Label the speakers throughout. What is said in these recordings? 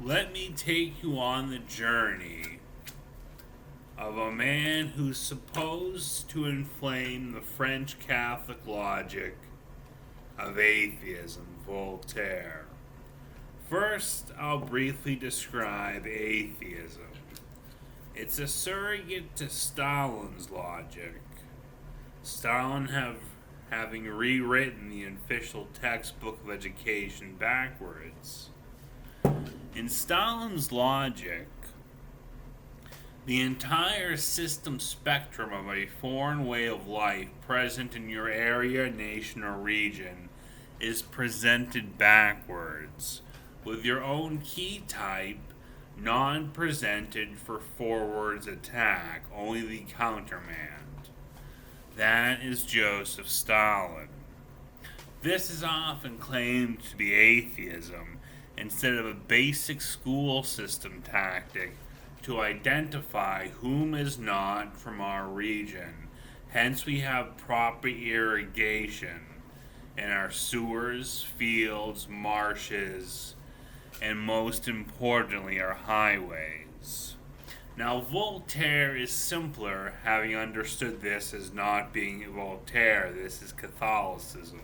Speaker 1: Let me take you on the journey of a man who's supposed to inflame the French Catholic logic of atheism, Voltaire. First, I'll briefly describe atheism. It's a surrogate to Stalin's logic. Stalin having rewritten the official textbook of education backwards. In Stalin's logic, the entire system spectrum of a foreign way of life present in your area, nation, or region is presented backwards, with your own key type non-presented for forwards attack, only the countermand. That is Joseph Stalin. This is often claimed to be atheism instead of a basic school system tactic to identify whom is not from our region. Hence, we have proper irrigation in our sewers, fields, marshes, and most importantly, our highways. Now, Voltaire is simpler, having understood this as not being Voltaire. This is Catholicism.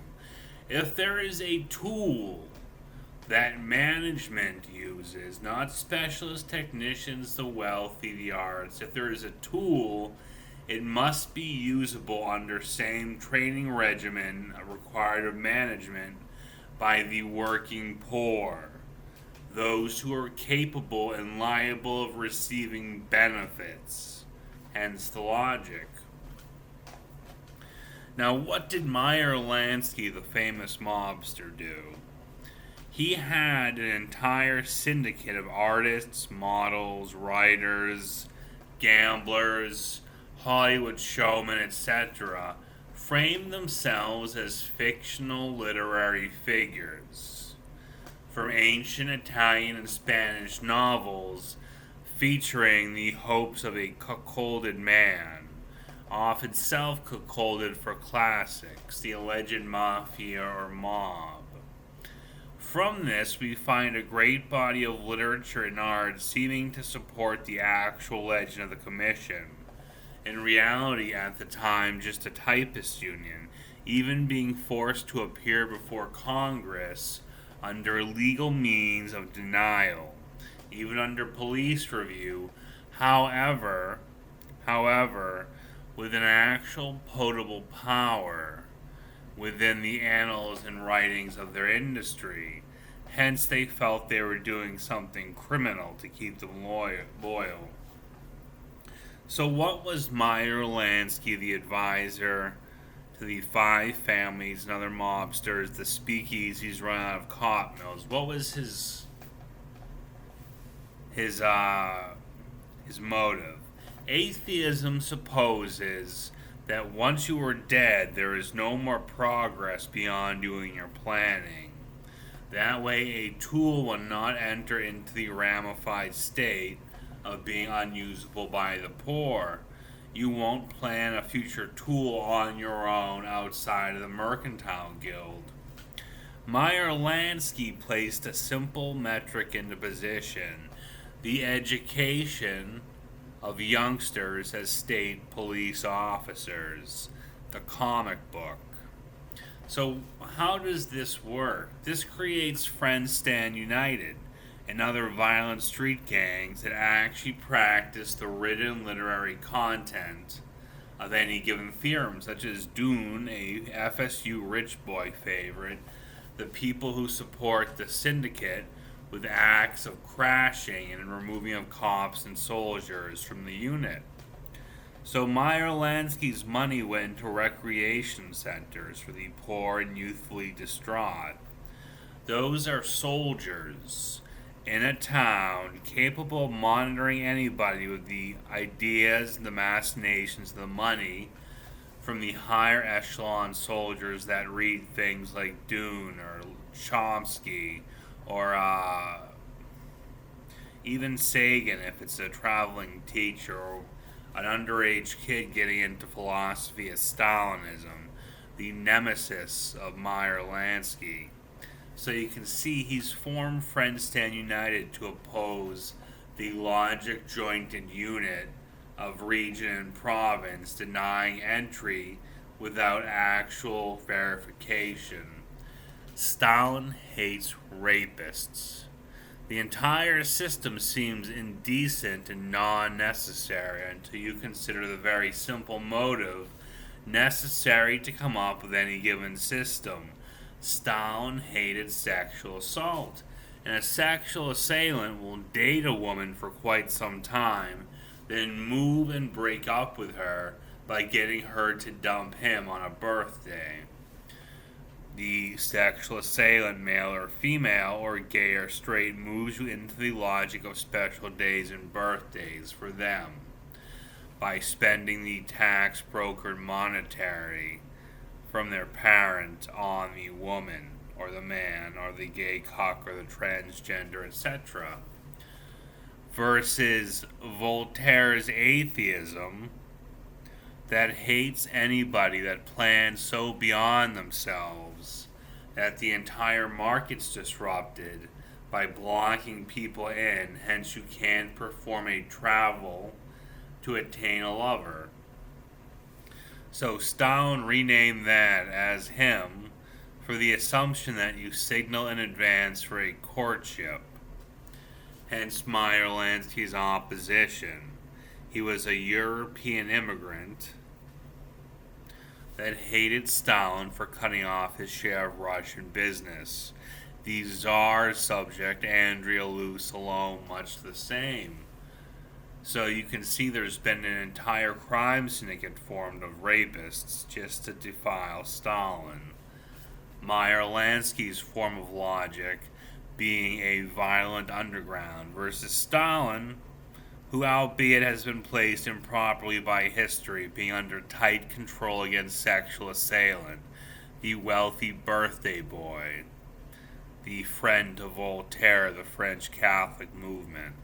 Speaker 1: If there is a tool that management uses, not specialist technicians, the wealthy, the arts, if there is a tool, it must be usable under same training regimen required of management by the working poor, those who are capable and liable of receiving benefits, hence the logic. Now, what did Meyer Lanksy, the famous mobster, do? He had an entire syndicate of artists, models, writers, gamblers, Hollywood showmen, etc., frame themselves as fictional literary figures. From ancient Italian and Spanish novels featuring the hopes of a cuckolded man, often self-cuckolded for classics, the alleged mafia or mob. From this, we find a great body of literature and art seeming to support the actual legend of the commission. In reality, at the time, just a typist union, even being forced to appear before Congress under legal means of denial, even under police review. However, with an actual potable power within the annals and writings of their industry. Hence, they felt they were doing something criminal to keep them loyal. So, what was Meyer Lanksy, the advisor to the five families and other mobsters, the speakeasies run out of cotton mills? What was his motive? Atheism supposes that once you are dead, there is no more progress beyond doing your planning. That way, a tool will not enter into the ramified state of being unusable by the poor. You won't plan a future tool on your own outside of the mercantile guild. Meyer Lanksy placed a simple metric into position: the education of youngsters as state police officers, the comic book. So, how does this work? This creates Friends Stand United and other violent street gangs that actually practice the written literary content of any given theorem, such as Dune, a FSU rich boy favorite, the people who support the syndicate with acts of crashing and removing of cops and soldiers from the unit. So Meyer Lansky's money went to recreation centers for the poor and youthfully distraught. Those are soldiers in a town capable of monitoring anybody with the ideas, the machinations, the money from the higher echelon soldiers that read things like Dune or Chomsky or even Sagan if it's a traveling teacher, or an underage kid getting into philosophy of Stalinism, the nemesis of Meyer Lanksy. So you can see he's formed Friends Stand United to oppose the logic jointed unit of region and province denying entry without actual verification. Stalin hates rapists. The entire system seems indecent and non-necessary until you consider the very simple motive necessary to come up with any given system. Stalin hated sexual assault, and a sexual assailant will date a woman for quite some time, then move and break up with her by getting her to dump him on a birthday. The sexual assailant, male or female, or gay or straight, moves you into the logic of special days and birthdays for them by spending the tax brokered monetary from their parent on the woman or the man or the gay cuck or the transgender, etc. Versus Voltaire's atheism that hates anybody that plans so beyond themselves that the entire market's disrupted by blocking people in, hence you can't perform a travel to attain a lover. So Stalin renamed that as him for the assumption that you signal in advance for a courtship. Hence Meyer Lanksky's opposition. He was a European immigrant that hated Stalin for cutting off his share of Russian business. The Tsar subject, Andrea Luce, alone, much the same. So you can see there's been an entire crime syndicate formed of rapists just to defile Stalin. Meyer Lanksky's form of logic being a violent underground versus Stalin, who albeit has been placed improperly by history, being under tight control against sexual assailant, the wealthy birthday boy, the friend to Voltaire, the French Catholic movement.